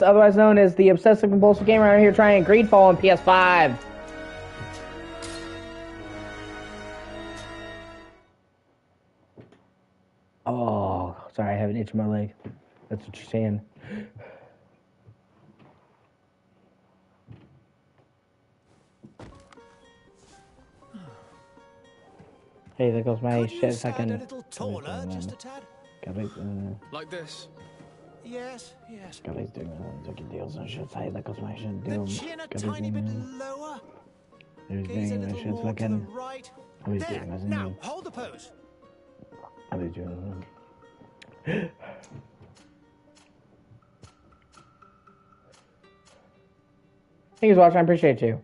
otherwise known as the obsessive compulsive gamer out here trying Greedfall on PS5. Oh, sorry, I have an itch in my leg. That's what you're saying. Hey, there goes my shit fucking. A little taller, just a tad. Like this. Yes. Guys doing fucking deals and shit. Hey, there goes my shit. The chin a tiny bit lower. Gaze a little more to the right. There. Now, hold the pose. Thanks for watching. I appreciate you.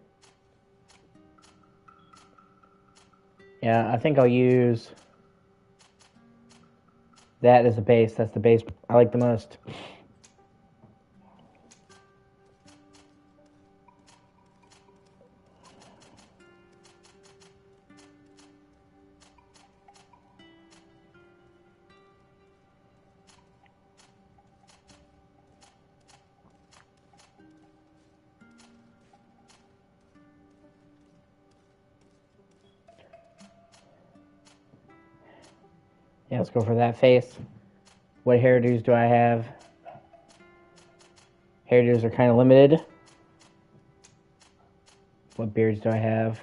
Yeah, I think I'll use that as a base. That's the base I like the most. Yeah, let's go for that face. What hairdos do I have? Hairdos are kind of limited. What beards do I have?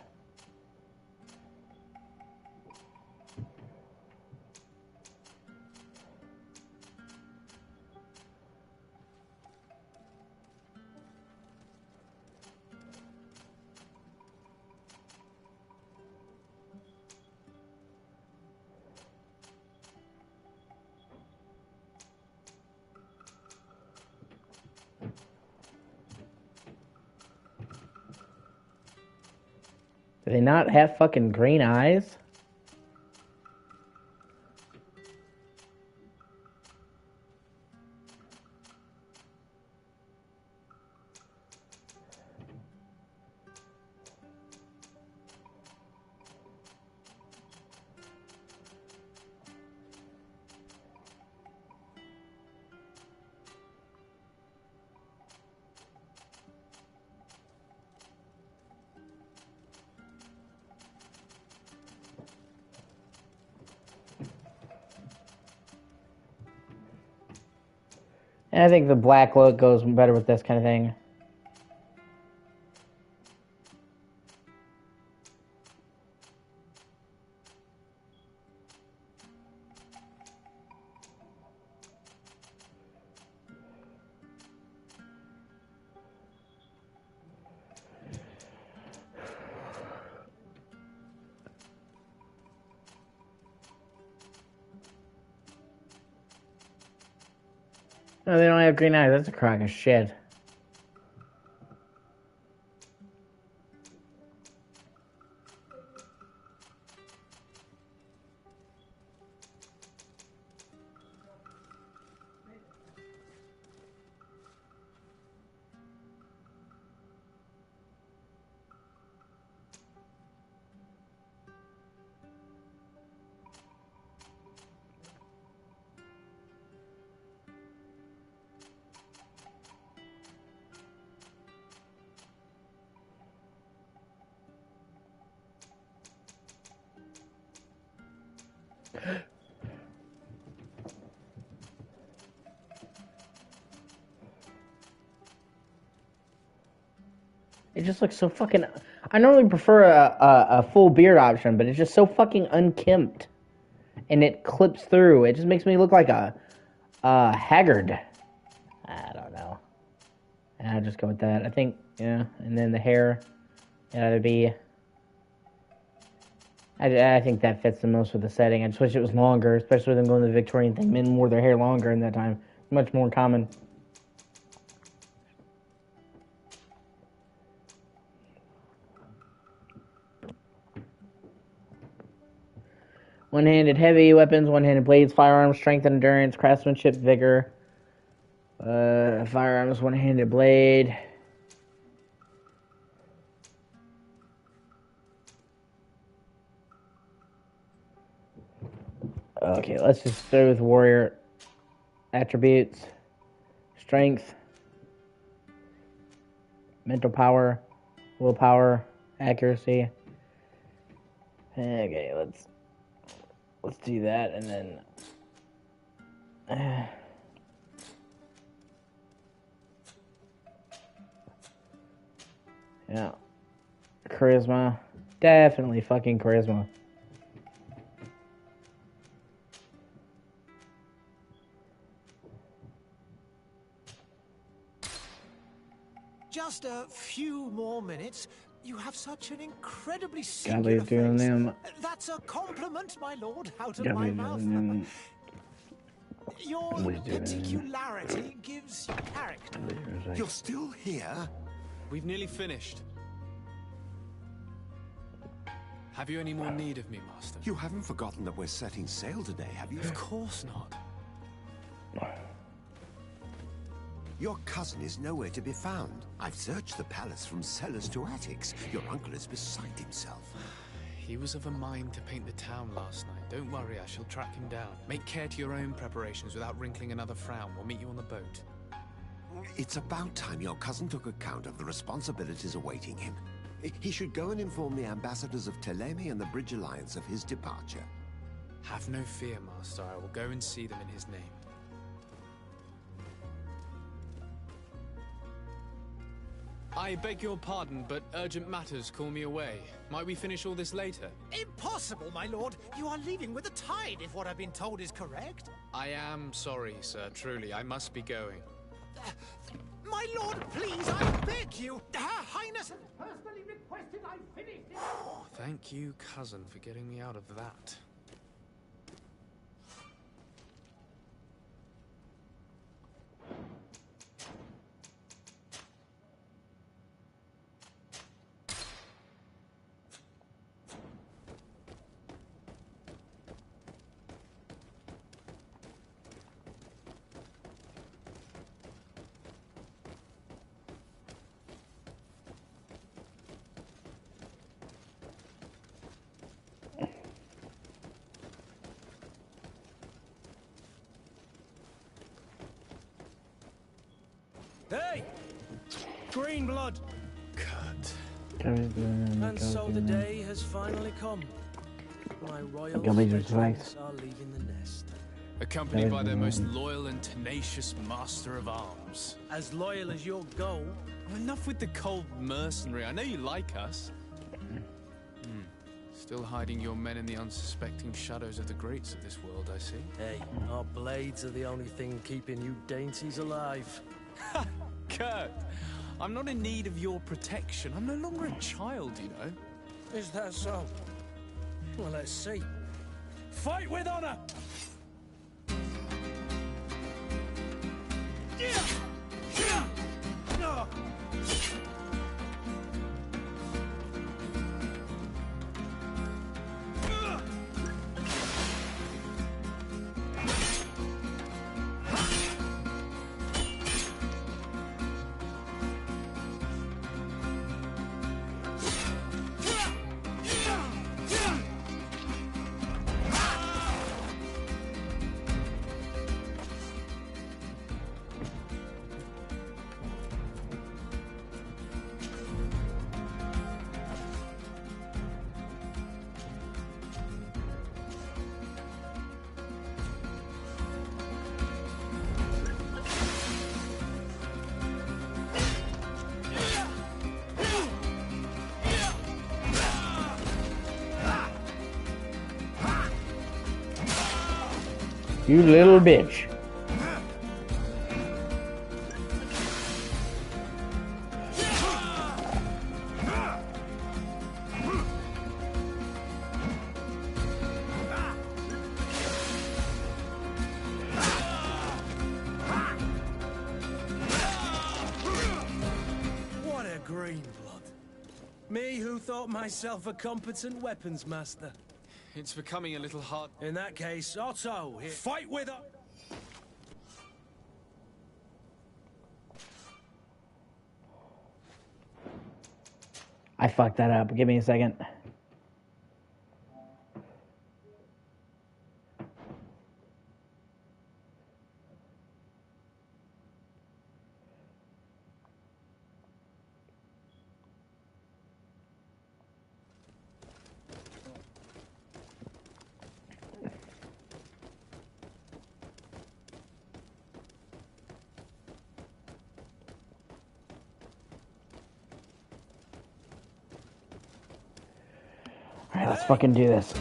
Do they not have fucking green eyes? And I think the black look goes better with this kind of thing. No, they don't have green eyes. That's a crock of shit. It just looks so fucking. I normally prefer a full beard option, but it's just so fucking unkempt, and it clips through. It just makes me look like a haggard. I don't know. I'll just go with that. I think, yeah. And then the hair, yeah, it'd be. I think that fits the most with the setting. I just wish it was longer, especially with them going to the Victorian thing. Men wore their hair longer in that time. Much more common. One-handed heavy weapons, one-handed blades, firearms, strength and endurance, craftsmanship, vigor. Firearms, one-handed blade. Okay, let's just start with warrior attributes. Strength. mental power, willpower, accuracy. Okay, let's do that, and then yeah, charisma, definitely fucking charisma. Just a few more minutes. You have such an incredibly Gotta be singular doing face. them. That's a compliment, my lord, out of Gotta my be mouth. doing them. Your Always doing them. particularity gives you character. You're still here? We've nearly finished. Have you any more need of me, Master? You haven't forgotten that we're setting sail today, have you? Of course not. Your cousin is nowhere to be found. I've searched the palace from cellars to attics. Your uncle is beside himself. He was of a mind to paint the town last night. Don't worry, I shall track him down. Make care to your own preparations without wrinkling another frown. We'll meet you on the boat. It's about time your cousin took account of the responsibilities awaiting him. He should go and inform the ambassadors of Telemi and the Bridge Alliance of his departure. Have no fear, Master. I will go and see them in his name. I beg your pardon, but urgent matters call me away. Might we finish all this later? Impossible, my lord. You are leaving with the tide, if what I've been told is correct. I am sorry, sir. Truly, I must be going. My lord, please, I beg you. Her Highness has personally requested I finish this. Thank you, cousin, for getting me out of that. Hey! Green blood! Cut. And so the day has finally come. My royal Gummies are fledglings are leaving the nest. Accompanied by their most loyal and tenacious master of arms. As loyal as your goal. Enough with the cold mercenary. I know you like us. Still hiding your men in the unsuspecting shadows of the greats of this world, I see. Hey, our blades are the only thing keeping you dainties alive. Kurt, I'm not in need of your protection. I'm no longer a child, you know. Is that so? Well, let's see. Fight with honor! You little bitch. What a green blood. Me who thought myself a competent weapons master. It's becoming a little hard. In that case, Otto, here. Fight with her! I fucked that up. Give me a second. Alright, let's fucking do this.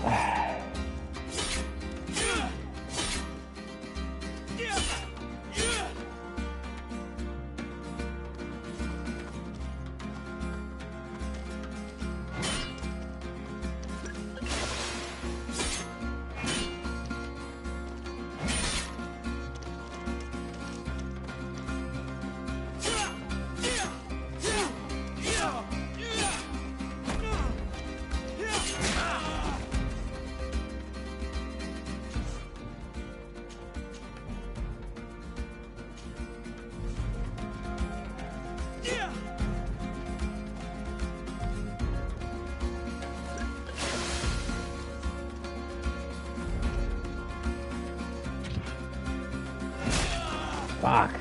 Fuck.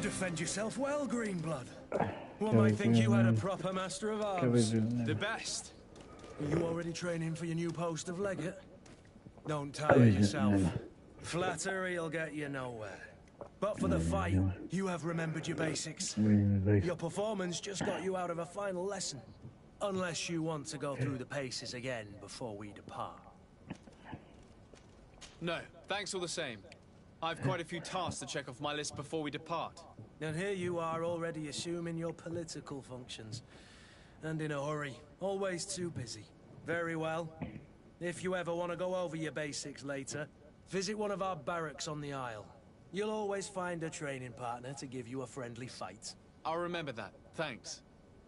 Defend yourself well, Greenblood. One might think you had a proper master of arms. The best. Are you already training for your new post of legate? Don't tire yourself. Flattery'll get you nowhere. But for the fight, you have remembered your basics. Your performance just got you out of a final lesson. Unless you want to go through the paces again before we depart. No, thanks all the same. I've quite a few tasks to check off my list before we depart. And here you are already assuming your political functions. And in a hurry. Always too busy. Very well. If you ever want to go over your basics later, visit one of our barracks on the Isle. You'll always find a training partner to give you a friendly fight. I'll remember that, thanks.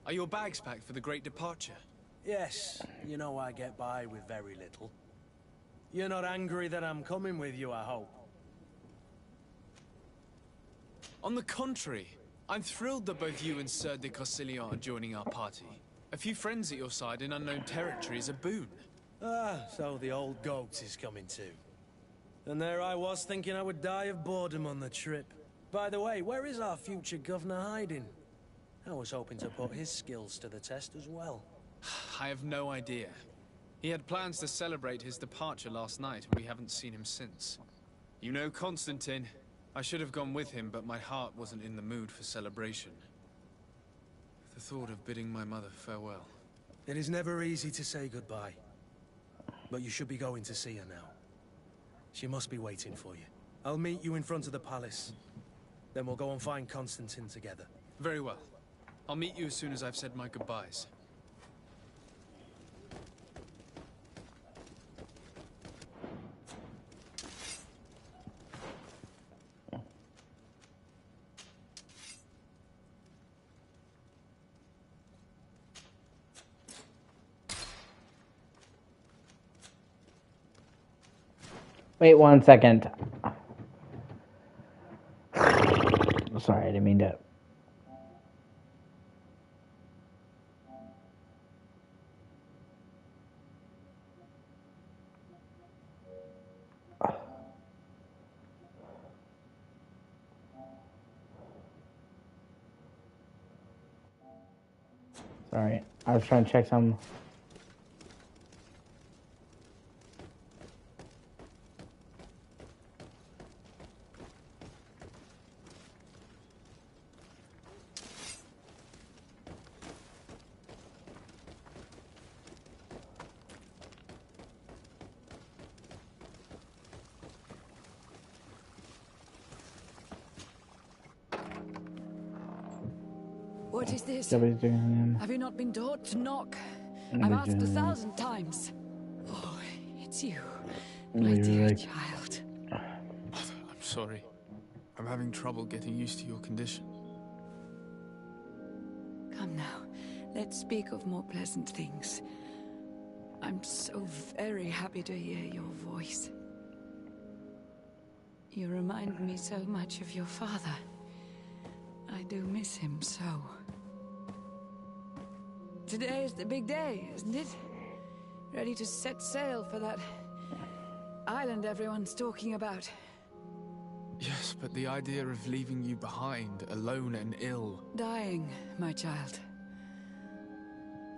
Are your bags packed for the great departure? Yes, you know I get by with very little. You're not angry that I'm coming with you, I hope. On the contrary, I'm thrilled that both you and Sir de Cossilion are joining our party. A few friends at your side in unknown territory is a boon. Ah, so the old goat is coming too. And there I was thinking I would die of boredom on the trip. By the way, where is our future governor hiding? I was hoping to put his skills to the test as well. I have no idea. He had plans to celebrate his departure last night, and we haven't seen him since. You know Constantine. I should have gone with him, but my heart wasn't in the mood for celebration. The thought of bidding my mother farewell. It is never easy to say goodbye. But you should be going to see her now. She must be waiting for you. I'll meet you in front of the palace. Then we'll go and find Constantine together. Very well. I'll meet you as soon as I've said my goodbyes. Wait 1 second. Sorry, I didn't mean to. Sorry, I was trying to check some. What is this? Somebody's doing Have you not been taught to knock? I've asked 1,000 times. Oh, it's you, my dear child. I'm sorry. I'm having trouble getting used to your condition. Come now, let's speak of more pleasant things. I'm so very happy to hear your voice. You remind me so much of your father. I do miss him so. Today is the big day, isn't it? Ready to set sail for that island everyone's talking about. Yes, but the idea of leaving you behind, alone and ill... Dying, my child.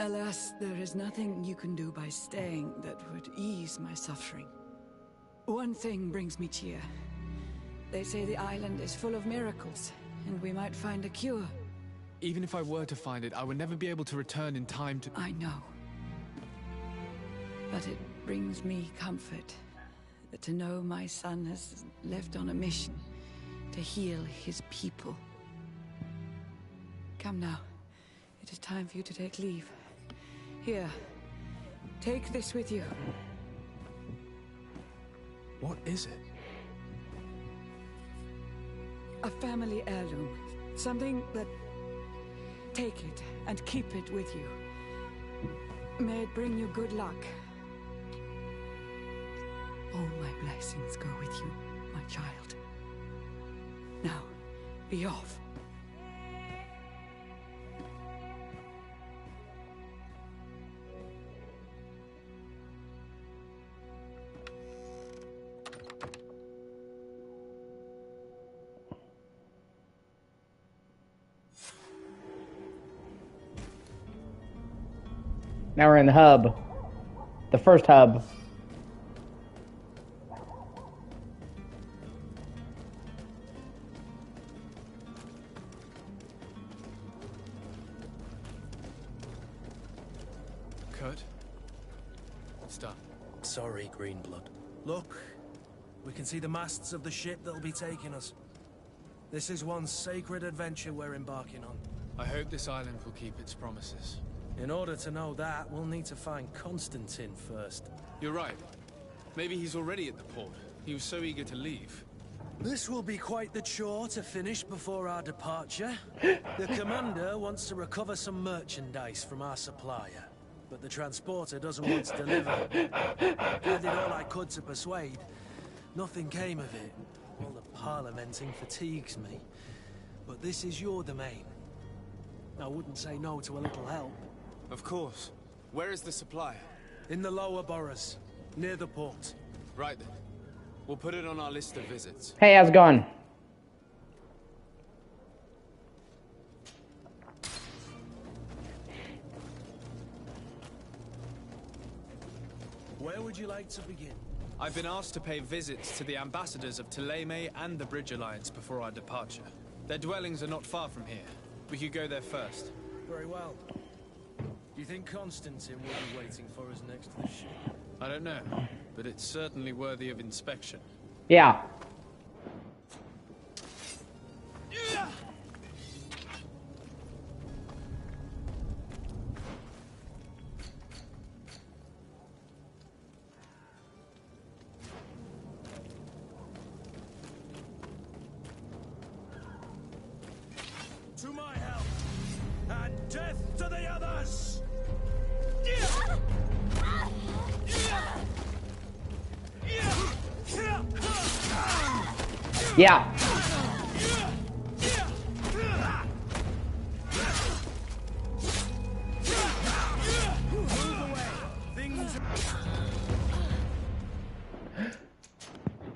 Alas, there is nothing you can do by staying that would ease my suffering. One thing brings me cheer. They say the island is full of miracles, and we might find a cure. Even if I were to find it, I would never be able to return in time to... I know. But it brings me comfort to know my son has left on a mission to heal his people. Come now. It is time for you to take leave. Here, take this with you. What is it? A family heirloom. Something that... Take it and keep it with you. May it bring you good luck. All my blessings go with you, my child. Now, be off. Now we're in the hub. The first hub. Kurt? It's done. Sorry, Greenblood. Look, we can see the masts of the ship that'll be taking us. This is one sacred adventure we're embarking on. I hope this island will keep its promises. In order to know that, we'll need to find Constantine first. You're right. Maybe he's already at the port. He was so eager to leave. This will be quite the chore to finish before our departure. The commander wants to recover some merchandise from our supplier, but the transporter doesn't want to deliver. I did all I could to persuade. Nothing came of it. All the parliamenting fatigues me. But this is your domain. I wouldn't say no to a little help. Of course. Where is the supplier? In the lower boroughs, near the port. Right then. We'll put it on our list of visits. Hey, how's it going? Where would you like to begin? I've been asked to pay visits to the ambassadors of Thélème and the Bridge Alliance before our departure. Their dwellings are not far from here. We could go there first. Very well. Do you think Constantine will be waiting for us next to the ship? I don't know, but it's certainly worthy of inspection. Yeah. To my help, and death to the others! Yeah.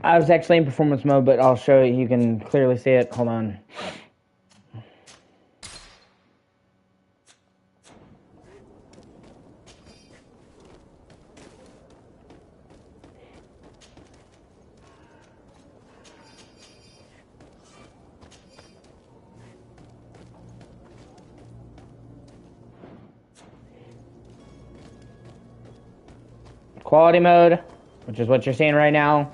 I was actually in performance mode, but I'll show you. You can clearly see it. Hold on. Quality mode, which is what you're seeing right now.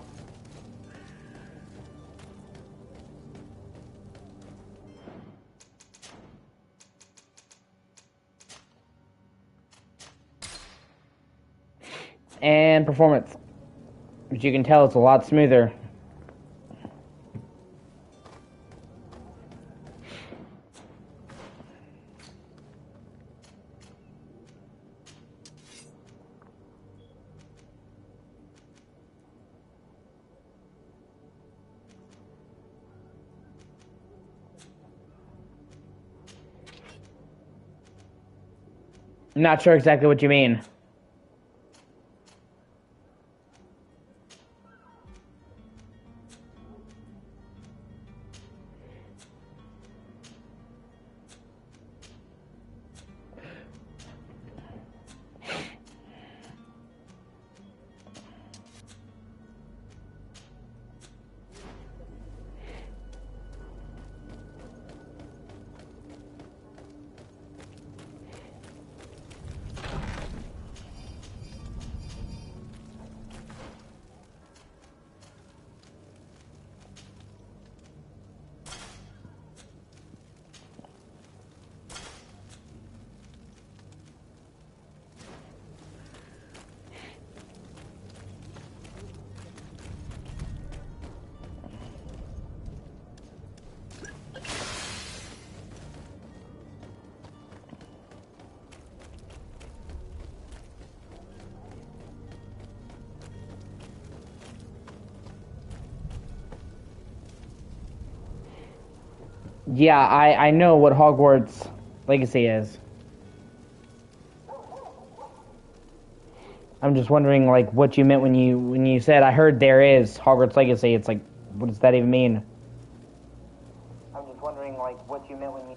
And performance, which you can tell it's a lot smoother. I'm not sure exactly what you mean. Yeah, I know what Hogwarts Legacy is. I'm just wondering, like, what you meant when you said, I heard there is Hogwarts Legacy. It's like, what does that even mean? I'm just wondering, like, what you meant when you...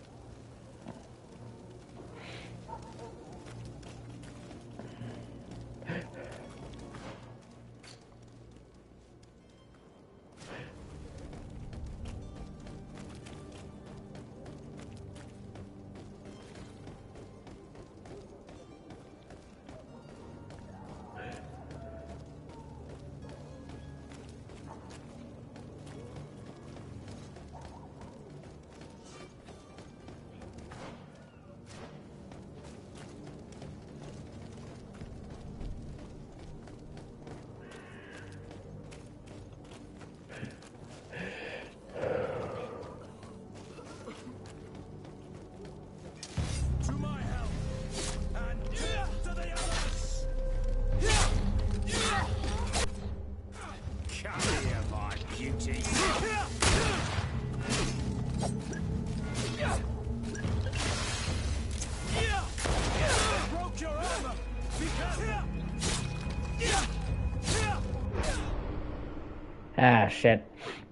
Ah, shit.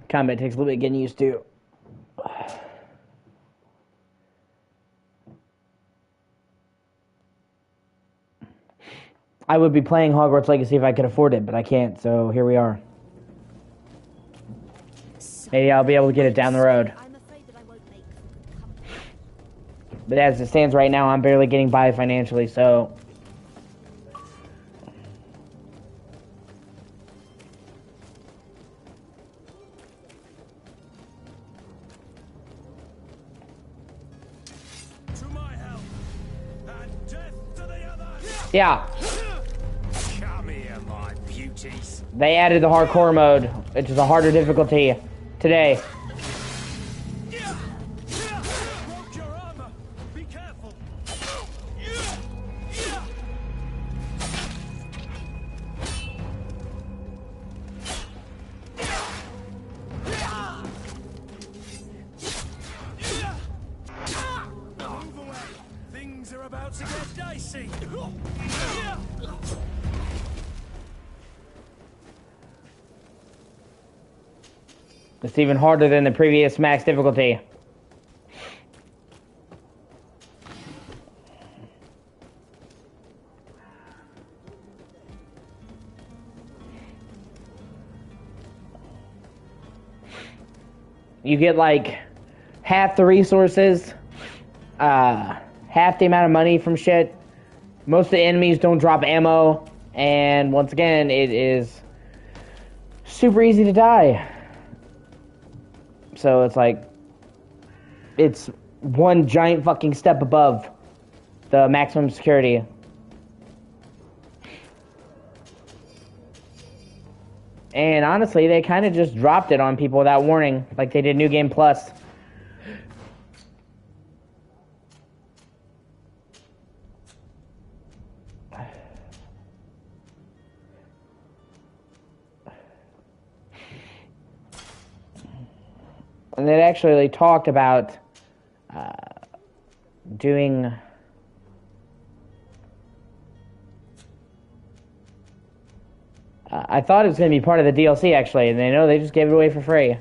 Combat takes a little bit getting used to. I would be playing Hogwarts Legacy if I could afford it, but I can't, so here we are. Maybe I'll be able to get it down the road. But as it stands right now, I'm barely getting by financially, so... Yeah. Come here, my beauties. They added the hardcore mode, which is a harder difficulty today. Things are about to get dicey. It's even harder than the previous max difficulty. You get like half the resources, half the amount of money from shit. Most of the enemies don't drop ammo, and once again, it is super easy to die. So it's like, it's one giant fucking step above the maximum security. And honestly, they kind of just dropped it on people without warning, like they did New Game Plus. And they actually talked about doing I thought it was going to be part of the DLC, actually, and they just gave it away for free.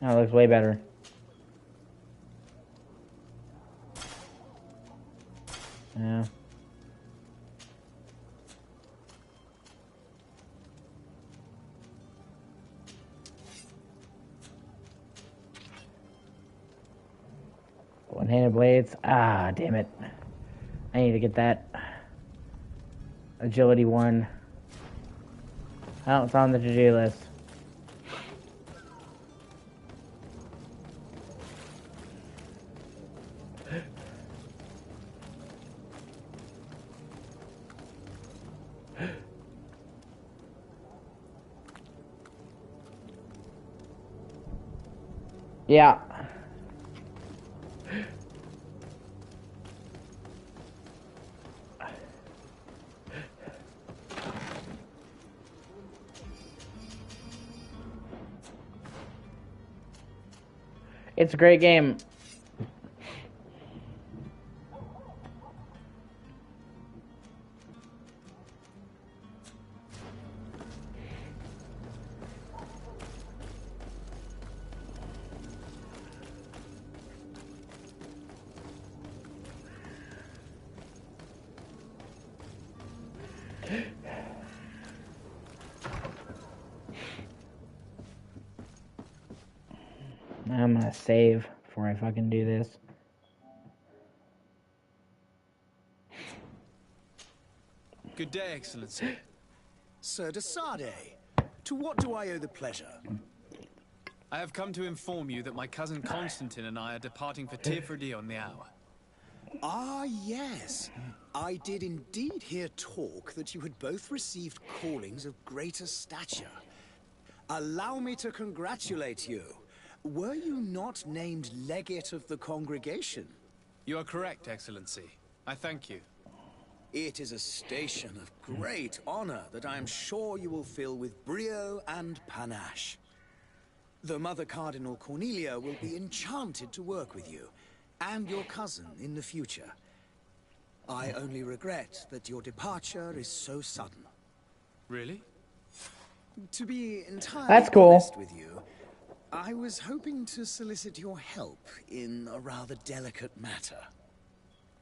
Oh, it looks way better. Yeah. One-handed blades. Ah, damn it. I need to get that. Agility 1. Oh, it's on the to-do list. Yeah. It's a great game. I'm gonna save before I fucking do this. Good day, Excellency. Sir de Sade, to what do I owe the pleasure? I have come to inform you that my cousin Constantine and I are departing for Tirfredi on the hour. Ah, yes. I did indeed hear talk that you had both received callings of greater stature. Allow me to congratulate you. Were you not named legate of the congregation? You are correct, Excellency. I thank you. It is a station of great honor that I am sure you will fill with brio and panache. The Mother Cardinal Cornelia will be enchanted to work with you, and your cousin in the future. I only regret that your departure is so sudden. Really? To be entirely That's cool. honest with you, I was hoping to solicit your help in a rather delicate matter.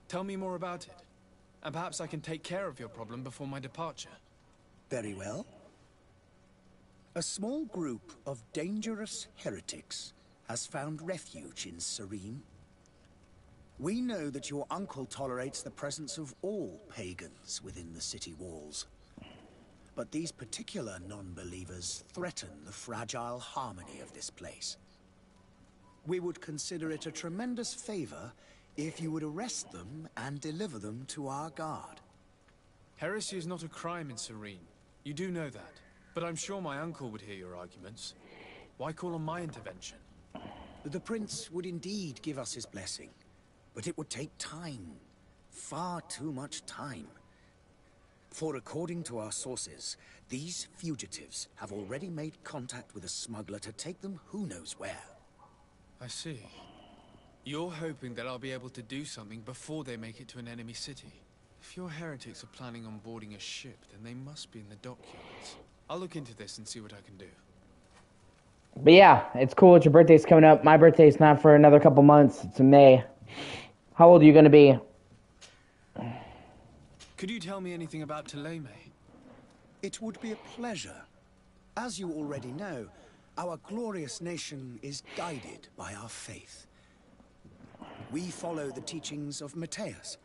Tell me more about it, and perhaps I can take care of your problem before my departure. Very well. A small group of dangerous heretics has found refuge in Serene. We know that your uncle tolerates the presence of all pagans within the city walls. But these particular non-believers threaten the fragile harmony of this place. We would consider it a tremendous favor if you would arrest them and deliver them to our guard. Heresy is not a crime in Serene. You do know that. But I'm sure my uncle would hear your arguments. Why call on my intervention? The prince would indeed give us his blessing, but it would take time. Far too much time. For according to our sources, these fugitives have already made contact with a smuggler to take them who knows where. I see. You're hoping that I'll be able to do something before they make it to an enemy city. If your heretics are planning on boarding a ship, then they must be in the dockyards. I'll look into this and see what I can do. But yeah, it's cool that your birthday's coming up. My birthday's not for another couple months. It's in May. How old are you going to be? Could you tell me anything about Thélème? It would be a pleasure. As you already know, our glorious nation is guided by our faith. We follow the teachings of Matthias,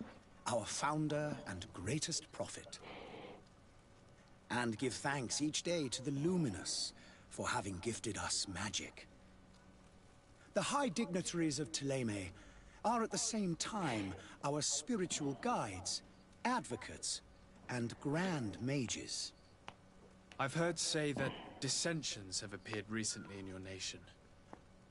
our founder and greatest prophet, and give thanks each day to the Luminous for having gifted us magic. The high dignitaries of Thélème are at the same time our spiritual guides, advocates, and grand mages. I've heard say that dissensions have appeared recently in your nation.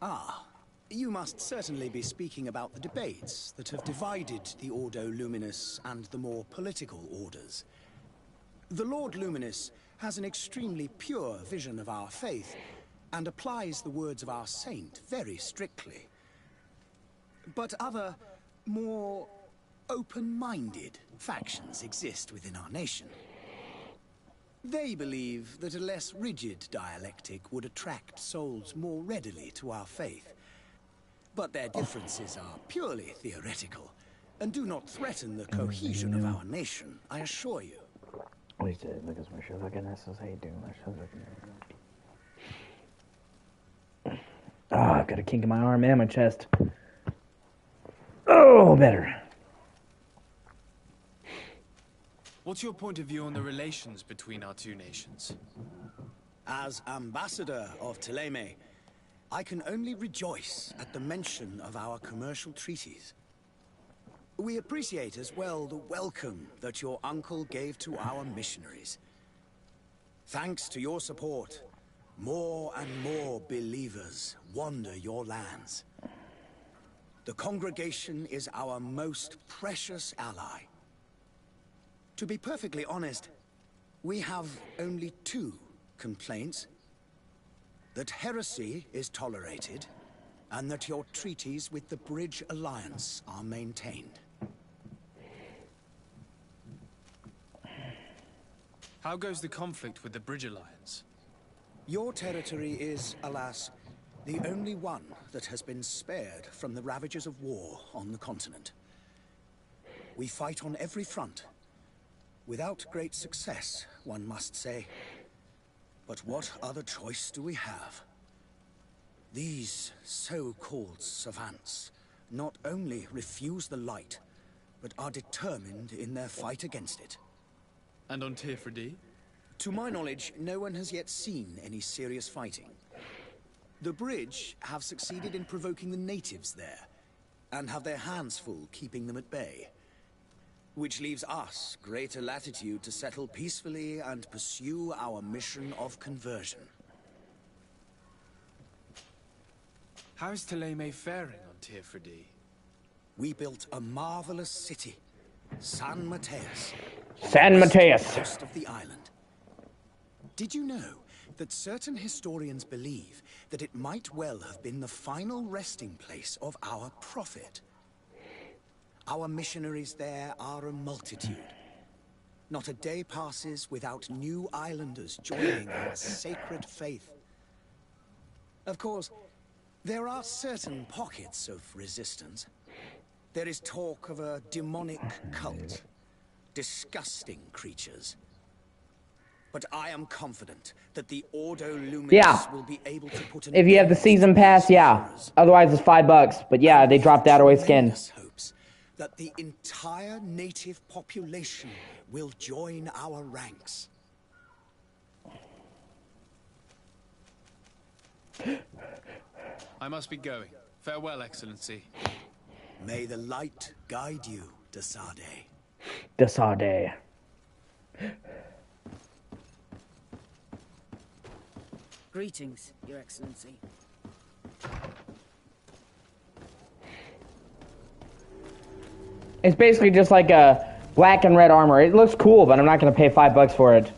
Ah, you must certainly be speaking about the debates that have divided the Ordo Luminous and the more political orders. The Lord Luminous has an extremely pure vision of our faith, and applies the words of our saint very strictly. But other, more open-minded factions exist within our nation. They believe that a less rigid dialectic would attract souls more readily to our faith. But their differences are purely theoretical, and do not threaten the cohesion of our nation, I assure you. Look at my show. Look at this. How you doing? Oh, I've got a kink in my arm and my chest. Oh, better. What's your point of view on the relations between our two nations? As ambassador of Thélème, I can only rejoice at the mention of our commercial treaties. We appreciate as well the welcome that your uncle gave to our missionaries. Thanks to your support, more and more believers wander your lands. The congregation is our most precious ally. To be perfectly honest, we have only two complaints. That heresy is tolerated, and that your treaties with the Bridge Alliance are maintained. How goes the conflict with the Bridge Alliance? Your territory is, alas, the only one that has been spared from the ravages of war on the continent. We fight on every front. Without great success, one must say. But what other choice do we have? These so-called savants not only refuse the light, but are determined in their fight against it. And on Tirfredi? To my knowledge, no one has yet seen any serious fighting. The Bridge have succeeded in provoking the natives there, and have their hands full keeping them at bay. Which leaves us greater latitude to settle peacefully and pursue our mission of conversion. How is Thélème faring on Tirfredi? We built a marvelous city, San Mateus. San Mateus. Coast of the island. Did you know that certain historians believe that it might well have been the final resting place of our prophet? Our missionaries there are a multitude. Not a day passes without new islanders joining our sacred faith. Of course, there are certain pockets of resistance. There is talk of a demonic cult. Disgusting creatures. But I am confident that the Ordo Luminous will be able to put an If you have the season pass, yeah. Otherwise, it's $5. But yeah, they dropped out away skin. Hopes that the entire native population will join our ranks. I must be going. Farewell, Excellency. May the light guide you, de Sade. De Sade. Greetings, Your Excellency. It's basically just like a black and red armor. It looks cool, but I'm not going to pay $5 for it.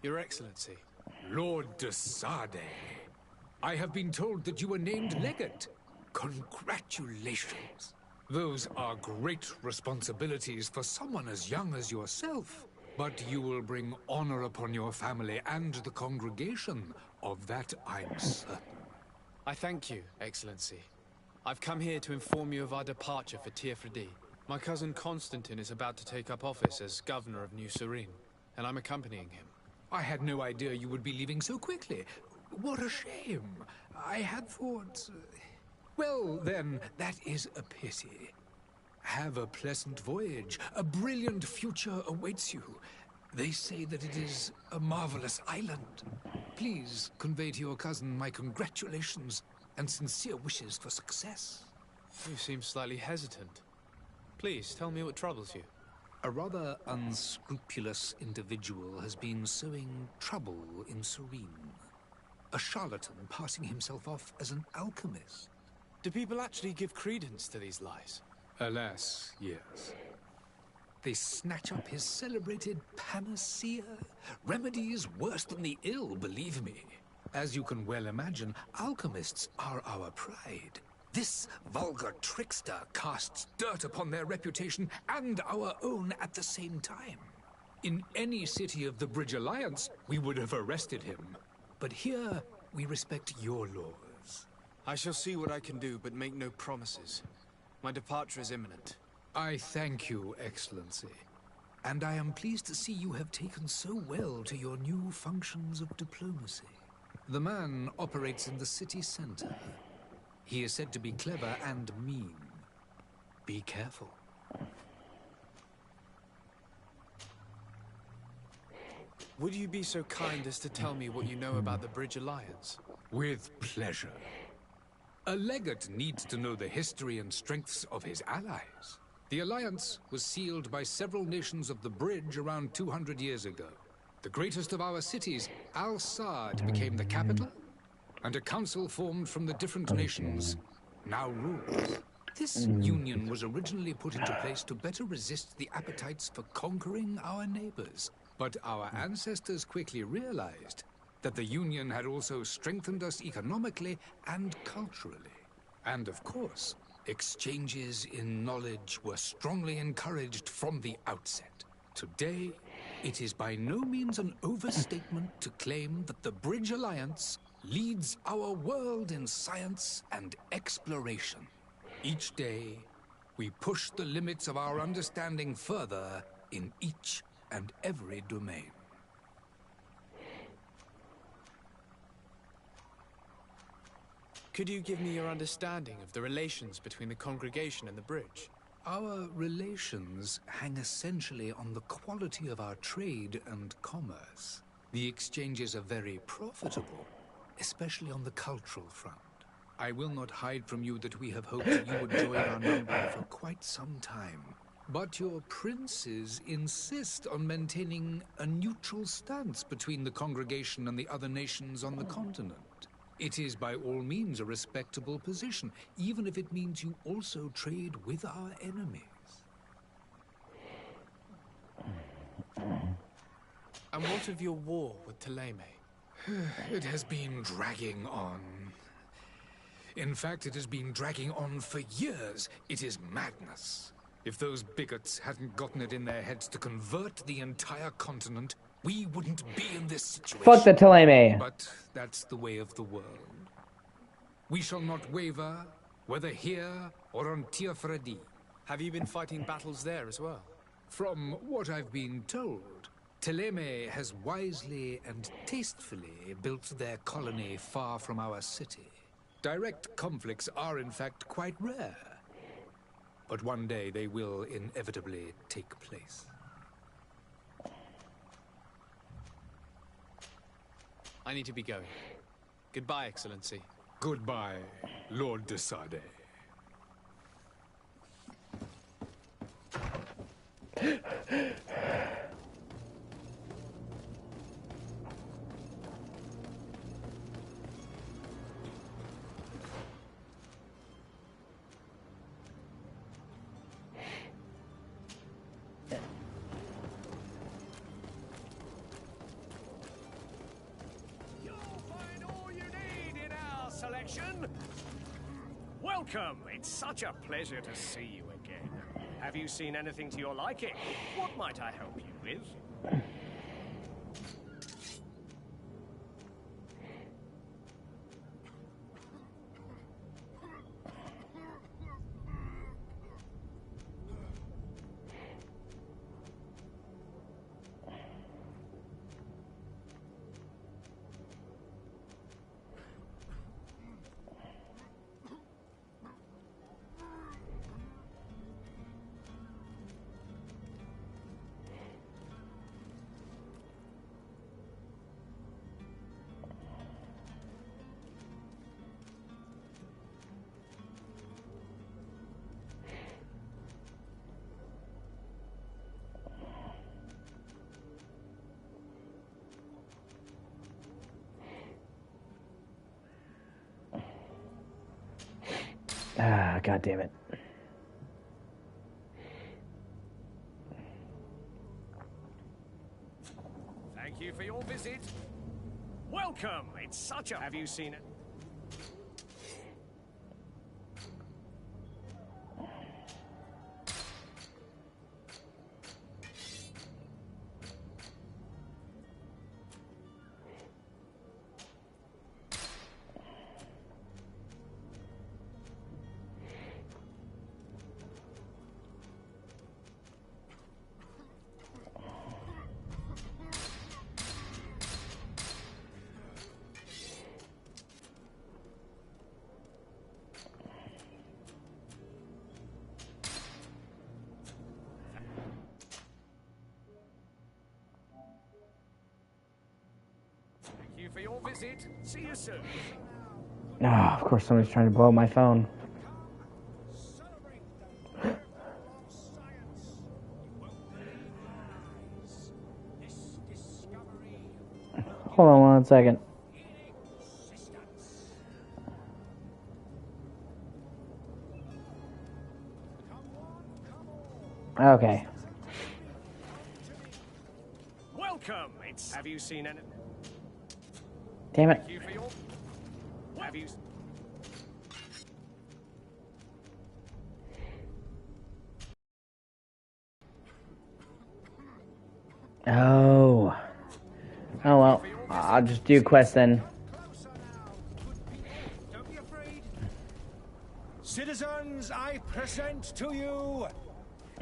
Your Excellency. Lord de Sade, I have been told that you were named legate. Congratulations. Those are great responsibilities for someone as young as yourself. But you will bring honor upon your family and the congregation. Of that, I'm certain. I thank you, Excellency. I've come here to inform you of our departure for Tearfredi. My cousin Constantine is about to take up office as governor of New Serene, and I'm accompanying him. I had no idea you would be leaving so quickly. What a shame. I had thought... Well, then, that is a pity. Have a pleasant voyage. A brilliant future awaits you. They say that it is a marvelous island. Please convey to your cousin my congratulations and sincere wishes for success. You seem slightly hesitant. Please, tell me what troubles you. A rather unscrupulous individual has been sowing trouble in Serene. A charlatan passing himself off as an alchemist. Do people actually give credence to these lies? Alas, yes. They snatch up his celebrated panacea. Remedies worse than the ill, believe me. As you can well imagine, alchemists are our pride. This vulgar trickster casts dirt upon their reputation and our own at the same time. In any city of the Bridge Alliance, we would have arrested him. But here, we respect your laws. I shall see what I can do, but make no promises. My departure is imminent. I thank you, Excellency. And I am pleased to see you have taken so well to your new functions of diplomacy. The man operates in the city center. He is said to be clever and mean. Be careful. Would you be so kind as to tell me what you know about the Bridge Alliance? With pleasure. A legate needs to know the history and strengths of his allies. The alliance was sealed by several nations of the Bridge around 200 years ago. The greatest of our cities, Al-Sad, became the capital, and a council formed from the different nations now rules. This union was originally put into place to better resist the appetites for conquering our neighbors. But our ancestors quickly realized that the union had also strengthened us economically and culturally. And of course, exchanges in knowledge were strongly encouraged from the outset. Today, it is by no means an overstatement to claim that the Bridge Alliance leads our world in science and exploration. Each day, we push the limits of our understanding further in each and every domain. Could you give me your understanding of the relations between the congregation and the Bridge? Our relations hang essentially on the quality of our trade and commerce. The exchanges are very profitable, especially on the cultural front. I will not hide from you that we have hoped that you would join our number for quite some time. But your princes insist on maintaining a neutral stance between the congregation and the other nations on the continent. It is by all means a respectable position, even if it means you also trade with our enemies. And what of your war with Thélème? It has been dragging on. In fact, it has been dragging on for years. It is madness. If those bigots hadn't gotten it in their heads to convert the entire continent, we wouldn't be in this situation. Fuck the Thélème. But that's the way of the world. We shall not waver, whether here or on Tearfredi. Have you been fighting battles there as well? From what I've been told, Thélème has wisely and tastefully built their colony far from our city. Direct conflicts are in fact quite rare. But one day they will inevitably take place. I need to be going. Goodbye, Excellency. Goodbye, Lord de Sardet. Well Welcome! It's such a pleasure to see you again. Have you seen anything to your liking? What might I help you with? Ah, god damn it. Thank you for your visit. Welcome! It's such a... Have you seen it? Thank you for your visit. See you soon. Ah, of course somebody's trying to blow up my phone. Hold on 1 second. Okay. Welcome! It's... Have you seen any... Damn it. Thank you for your... Have you... Oh. Oh well. I'll just do a quest then. Don't be afraid. Citizens, I present to you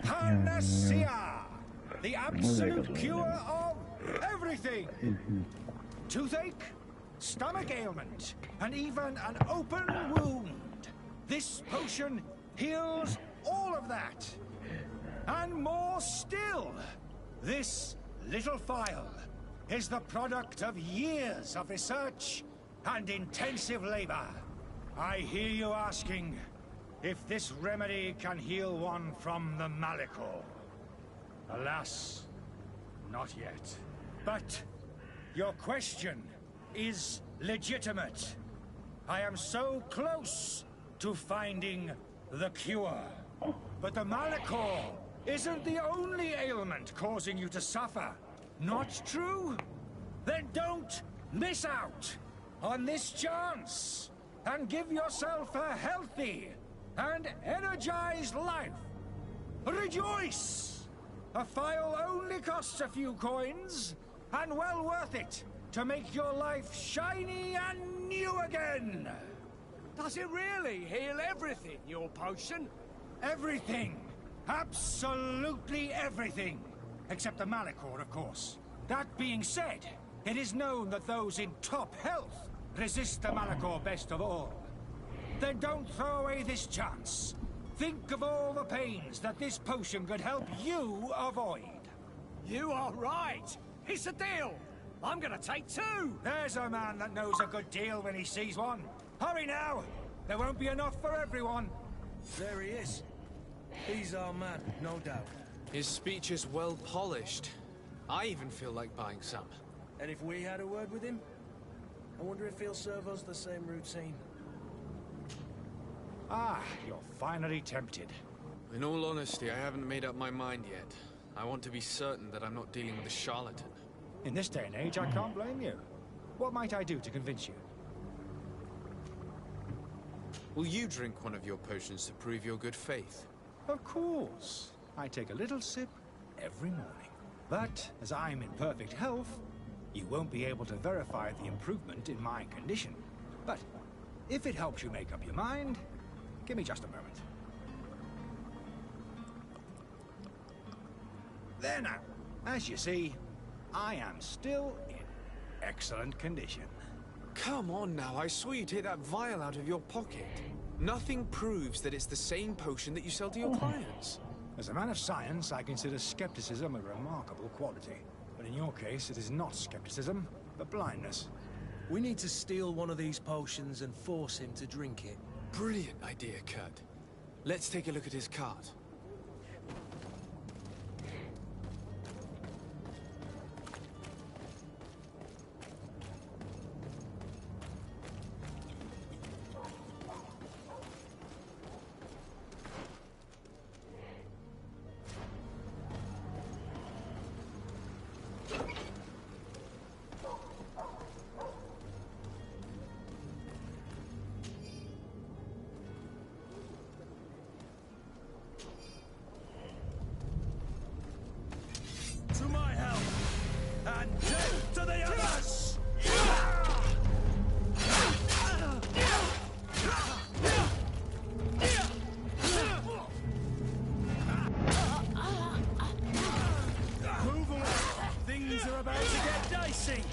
Panacea, the absolute cure of everything. Toothache, stomach ailment, and even an open wound. This potion heals all of that. And more still. This little phial is the product of years of research and intensive labor. I hear you asking if this remedy can heal one from the Malachor. Alas, not yet. But your question is legitimate. I am so close to finding the cure. But the Malachor isn't the only ailment causing you to suffer. Not true? Then don't miss out on this chance and give yourself a healthy and energized life. Rejoice! A phial only costs a few coins, and well worth it to make your life shiny and new again. Does it really heal everything, your potion? Everything. Absolutely everything. Except the Malachor, of course. That being said, it is known that those in top health resist the Malachor best of all. Then don't throw away this chance. Think of all the pains that this potion could help you avoid. You are right. It's a deal. I'm gonna take two. There's a man that knows a good deal when he sees one. Hurry now. There won't be enough for everyone. There he is. He's our man, no doubt. His speech is well polished. I even feel like buying some. And if we had a word with him? I wonder if he'll serve us the same routine. Ah, you're finally tempted. In all honesty, I haven't made up my mind yet. I want to be certain that I'm not dealing with a charlatan. In this day and age, I can't blame you. What might I do to convince you? Will you drink one of your potions to prove your good faith? Of course. I take a little sip every morning. But, as I'm in perfect health, you won't be able to verify the improvement in my condition. But, if it helps you make up your mind, give me just a moment. There now. As you see, I am still in excellent condition. Come on now, I swore you'd take that vial out of your pocket. Nothing proves that it's the same potion that you sell to your clients. As a man of science, I consider skepticism a remarkable quality. But in your case, it is not skepticism, but blindness. We need to steal one of these potions and force him to drink it. Brilliant idea, Kurt. Let's take a look at his cart. To my help! And death to the others! Move away! Things are about to get dicey!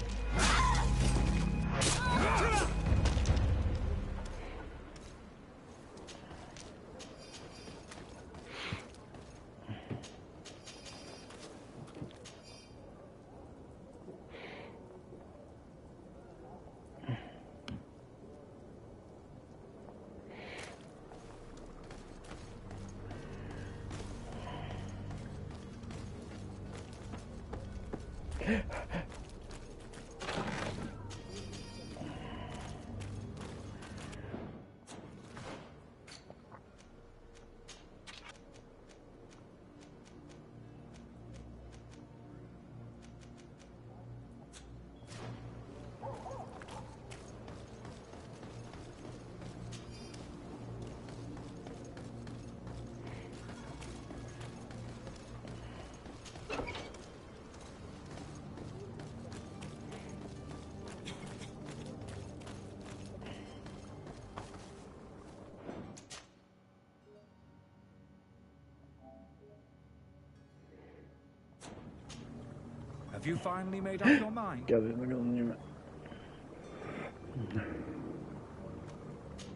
Have you finally made up your mind?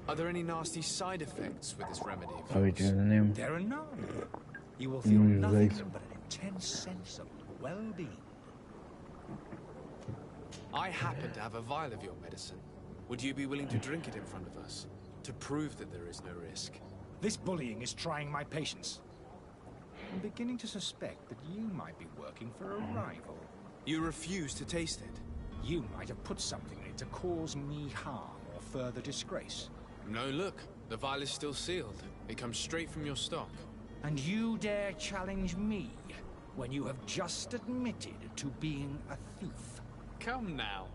Are there any nasty side effects with this remedy? There are none. You will feel nothing but an intense sense of well-being. I happen to have a vial of your medicine. Would you be willing to drink it in front of us? To prove that there is no risk? This bullying is trying my patience. I'm beginning to suspect that you might be working for a rival. You refuse to taste it? You might have put something in it to cause me harm or further disgrace. No, look. The vial is still sealed. It comes straight from your stock. And you dare challenge me when you have just admitted to being a thief? Come now.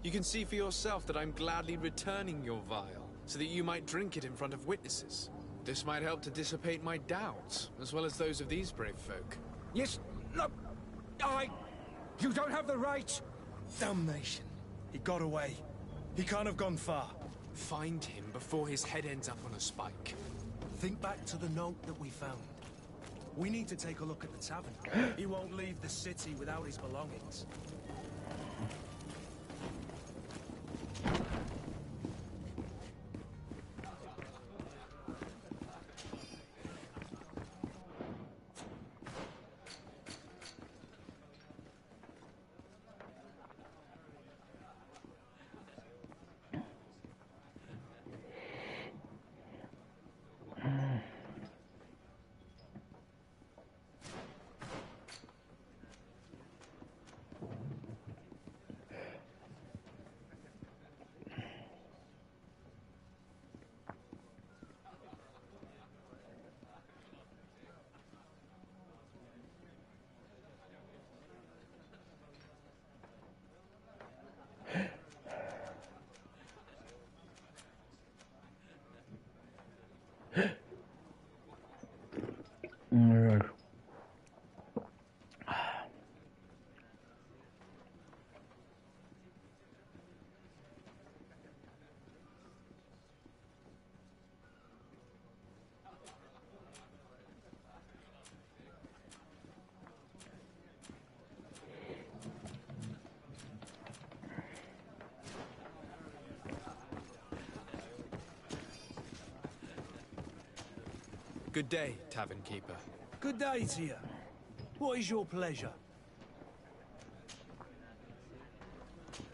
You can see for yourself that I'm gladly returning your vial, so that you might drink it in front of witnesses. This might help to dissipate my doubts, as well as those of these brave folk. Yes, no, You don't have the right! Damnation. He got away. He can't have gone far. Find him before his head ends up on a spike. Think back to the note that we found. We need to take a look at the tavern. He won't leave the city without his belongings. Good day, tavern keeper. Good day to you. What is your pleasure?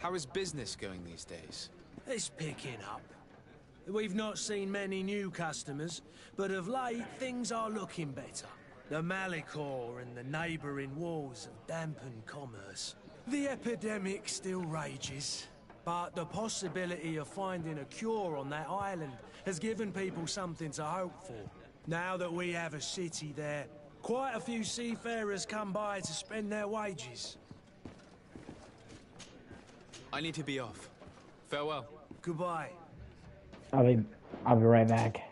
How is business going these days? It's picking up. We've not seen many new customers, but of late things are looking better. The Malicor and the neighbouring wars have dampened commerce. The epidemic still rages, but the possibility of finding a cure on that island has given people something to hope for. Now that we have a city there, quite a few seafarers come by to spend their wages. I need to be off. Farewell. Goodbye. I'll be right back.